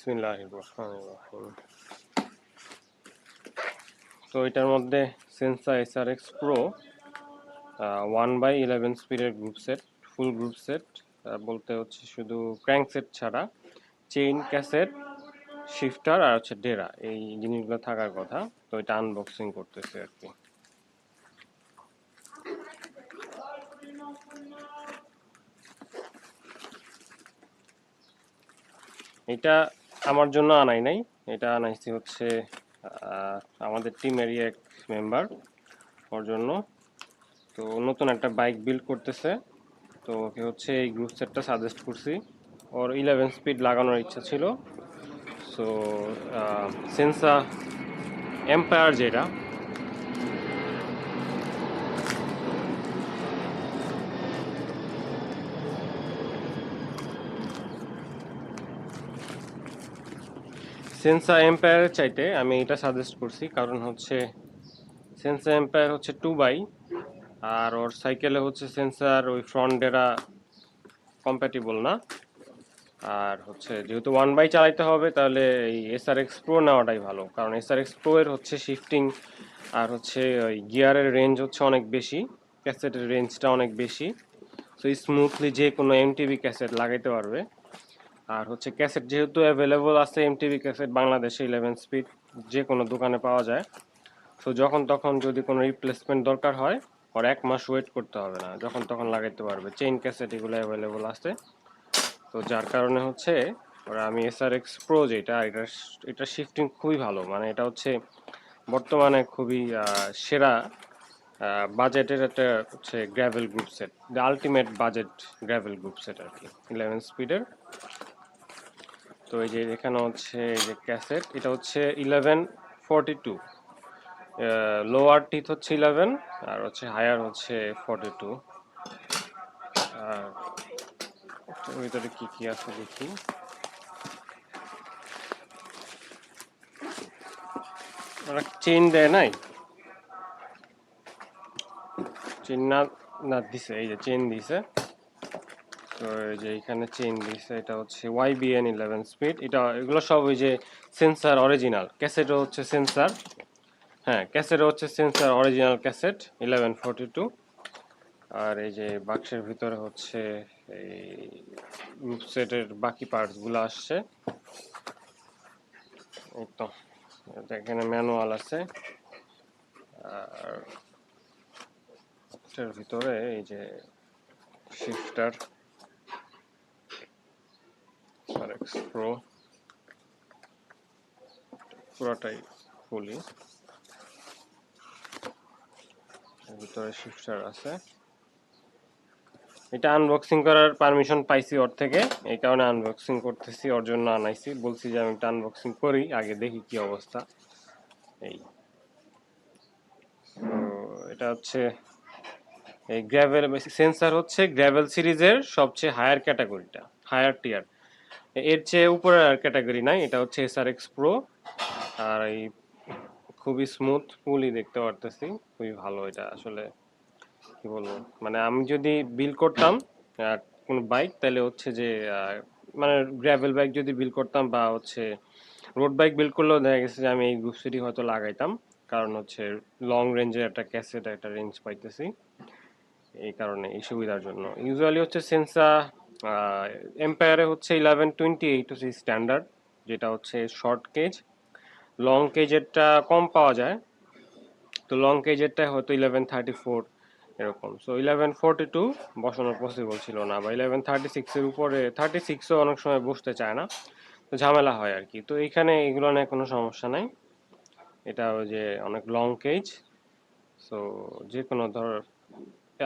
বিসমিল্লাহির রহমানির রহিম। তো এটার মধ্যে সেন্সা এসআরএক্স প্রো 1/11 স্পিডের গ্রুপ সেট, ফুল গ্রুপ সেট বলতে হচ্ছে শুধু ক্র্যাঙ্ক সেট ছাড়া চেইন, ক্যাসেট, শিফটার আর হচ্ছে ডেরা, এই জিনিসগুলো থাকার কথা। তো এটা আনবক্সিং করতেছে আর কি। এটা আমার জন্য আনাই নাই, এটা আনাইছি হচ্ছে আমাদের টিমেরই এক মেম্বার, ওর জন্য। তো নতুন একটা বাইক বিল্ড করতেছে, তো ওকে হচ্ছে এই গ্রুপ সেটটা সাজেস্ট করছি। ওর 11 স্পিড লাগানোর ইচ্ছা ছিল। সো সেন্সা এম্পায়ার, যেটা সেন্সা এম্পায়ারের চাইতে আমি এটা সাজেস্ট করছি, কারণ হচ্ছে সেন্সা এম্পায়ার হচ্ছে 2x, আর ওর সাইকেলে হচ্ছে সেন্সার ওই ফ্রন্ট ডেরা কম্প্যাটিবল না। আর হচ্ছে যেহেতু 1x চালাইতে হবে, তাহলে এই এসআরএক্স প্রো নেওয়াটাই ভালো, কারণ এসআরএক্স প্রো এর হচ্ছে শিফটিং আর হচ্ছে ওই গিয়ারের রেঞ্জ হচ্ছে অনেক বেশি, ক্যাসেটের রেঞ্জটা অনেক বেশি। সো স্মুথলি যে কোনো এমটিভি ক্যাসেট লাগাইতে পারবে। আর হচ্ছে ক্যাসেট যেহেতু অ্যাভেলেবল আছে, এমটিভি ক্যাসেট বাংলাদেশে 11 স্পিড যে কোনো দোকানে পাওয়া যায়। সো যখন তখন যদি কোনো রিপ্লেসমেন্ট দরকার হয়, ওর 1 মাস ওয়েট করতে হবে না, যখন তখন লাগাইতে পারবে। চেইন ক্যাসেট এগুলো অ্যাভেলেবল আছে। তো যার কারণে হচ্ছে ওরা আমি এসআরএক্স প্রো যেটা, এটা শিফটিং খুবই ভালো, মানে এটা হচ্ছে বর্তমানে খুবই সেরা বাজেটের একটা হচ্ছে gravel group set, the ultimate budget gravel group set আর কি, 11 স্পিডের। তো এই যে এখানে হচ্ছে এই যে ক্যাসেট, এটা হচ্ছে 1142, লোয়ার টিথ হচ্ছে 11 আর হচ্ছে হায়ার হচ্ছে 42। আর ভিতরে কি কি আছে দেখি। ওরা চেইন দেয় নাই, চেইন না দিছে, এই যে চেইন দিছে। তো এই যে এখানে চেইন দিছে, এটা হচ্ছে YBN 11 স্পিড। এগুলো সব ওই যে সেন্সার অরিজিনাল, ক্যাসেটও হচ্ছে সেন্সার, হ্যাঁ ক্যাসেটও হচ্ছে সেন্সার অরিজিনাল ক্যাসেট 1142। আর এই যে বাক্সের ভিতরে হচ্ছে এই গ্রুপ সেটের বাকি পার্টসগুলো আসছে। এই তো এখানে ম্যানুয়াল আছে, আর এটার ভিতরে এই যে শিফটার এসআরএক্স প্রো পুরোটাই ফুলি, এর ভিতরে শিফটার আছে। এটা আনবক্সিং করার পারমিশন পাইছি ওর থেকে, এই কারণে আনবক্সিং করতেছি, ওর জন্য আনাইছি। বলছি যে আমি একটা আনবক্সিং করি, আগে দেখি কি অবস্থা। এই তো এটা হচ্ছে এই গ্র্যাভেল সেন্সার, হচ্ছে গ্র্যাভেল সিরিজের সবচেয়ে হায়ার ক্যাটাগরিটা, হায়ার টিয়ার, এর চেয়ে উপরে আর ক্যাটাগরি নাই। এটা হচ্ছে এসআরএক্স প্রো, আর এই খুবই স্মুথ ফুলই দেখতে পারতেছি, খুবই ভালো। এটা আসলে কি বলবো, মানে আমি যদি বিল করতাম কোনো বাইক, তাহলে হচ্ছে যে মানে গ্র্যাভেল বাইক যদি বিল করতাম বা হচ্ছে রোড বাইক বিল করলেও দেখা গেছে যে আমি এই গ্রুপ সিটি হয়তো লাগাইতাম, কারণ হচ্ছে লং রেঞ্জের একটা ক্যাসেট একটা রেঞ্জ পাইতেছি, এই কারণে এই সুবিধার জন্য। ইউজুয়ালি হচ্ছে সেন্সা এম্পায়ারে হচ্ছে 1128 হচ্ছে স্ট্যান্ডার্ড, যেটা হচ্ছে শর্ট কেজ। লং কেজেরটা কম পাওয়া যায়, তো লং কেজেরটা হয়তো 1134 এরকম। সো 1142 বসানো পসিবল ছিল না, বা 1136-এর উপরে 36ও অনেক সময় বসতে চায় না, তো ঝামেলা হয় আর কি। তো এইখানে এগুলো নিয়ে কোনো সমস্যা নাই, এটা ওই যে অনেক লং কেজ। সো যে কোনো ধর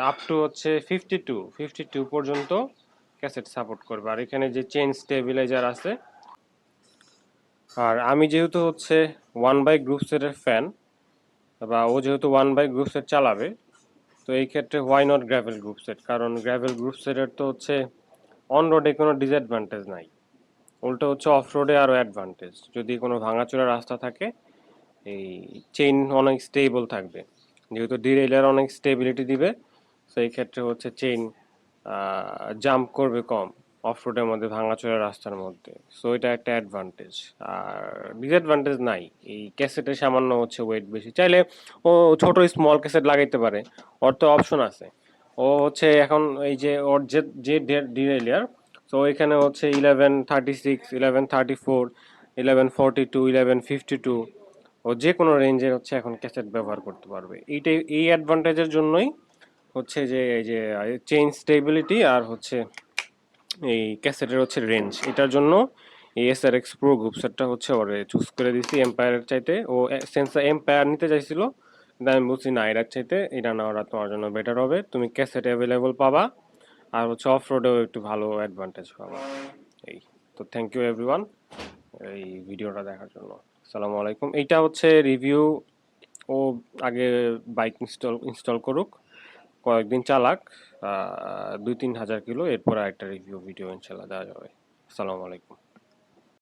আপ টু হচ্ছে 52 পর্যন্ত ক্যাসেট সাপোর্ট করবে। আর এখানে যে চেইন স্টেবিলাইজার আছে। আর আমি যেহেতু হচ্ছে 1x গ্রুপ সেটের ফ্যান, বা ও যেহেতু 1x গ্রুপ সেট চালাবে, তো এই ক্ষেত্রে why not gravel group set, কারণ গ্র্যাভেল গ্রুপ সেটের তো হচ্ছে অন রোডে কোনো ডিসঅ্যাডভান্টেজ নাই, উল্টো হচ্ছে অফ রোডে আরও অ্যাডভান্টেজ। যদি কোনো ভাঙাচোরা রাস্তা থাকে, এই চেইন অনেক স্টেবল থাকবে, যেহেতু ডিরেইলার অনেক স্টেবিলিটি দিবে, সেই ক্ষেত্রে হচ্ছে চেইন জাম্প করবে কম। অফ রোডের মধ্যে ভাঙাচোরা রাস্তার মধ্যে। সো এটা একটা অ্যাডভান্টেজ। আর ডিসঅ্যাডভান্টেজ নাই, এই ক্যাসেটের সামান্য হচ্ছে ওয়েট বেশি। চাইলে ও ছোট স্মল ক্যাসেট লাগাইতে পারে, ওর তো অপশন আছে। ও হচ্ছে এখন এই যে ওর যে যে ডিরেলিয়ার, সো এখানে হচ্ছে 1136, 1134, 1142, 1152, ও যে কোনো রেঞ্জের হচ্ছে এখন ক্যাসেট ব্যবহার করতে পারবে। এইটাই, এই অ্যাডভান্টেজের জন্যই হচ্ছে যে এই যে চেইন স্টেবিলিটি আর হচ্ছে এই ক্যাসেটের হচ্ছে রেঞ্জ, এটার জন্য এই SRX Pro গ্রুপ সেটটা হচ্ছে ওরে চুজ করে দিছি এম্পায়ারের চাইতে। ও সেন্সার এম্পায়ার নিতে চাইছিল, কিন্তু আমি বলছি না, এটার চাইতে এটা নেওয়াটা তোমার জন্য বেটার হবে। তুমি ক্যাসেট অ্যাভেলেবল পাবা, আর হচ্ছে অফ রোডেও একটু ভালো অ্যাডভান্টেজ পাবা। এই তো, থ্যাংক ইউ এভরিওয়ান এই ভিডিওটা দেখার জন্য। আসসালামু আলাইকুম। এইটা হচ্ছে রিভিউ, ও আগে বাইক ইনস্টল করুক, কয়েকদিন চালাক, 2-3 হাজার কিলো, এরপর একটা রিভিউ ভিডিও ইনশাল্লাহ দেওয়া যাবে। আসসালামু আলাইকুম।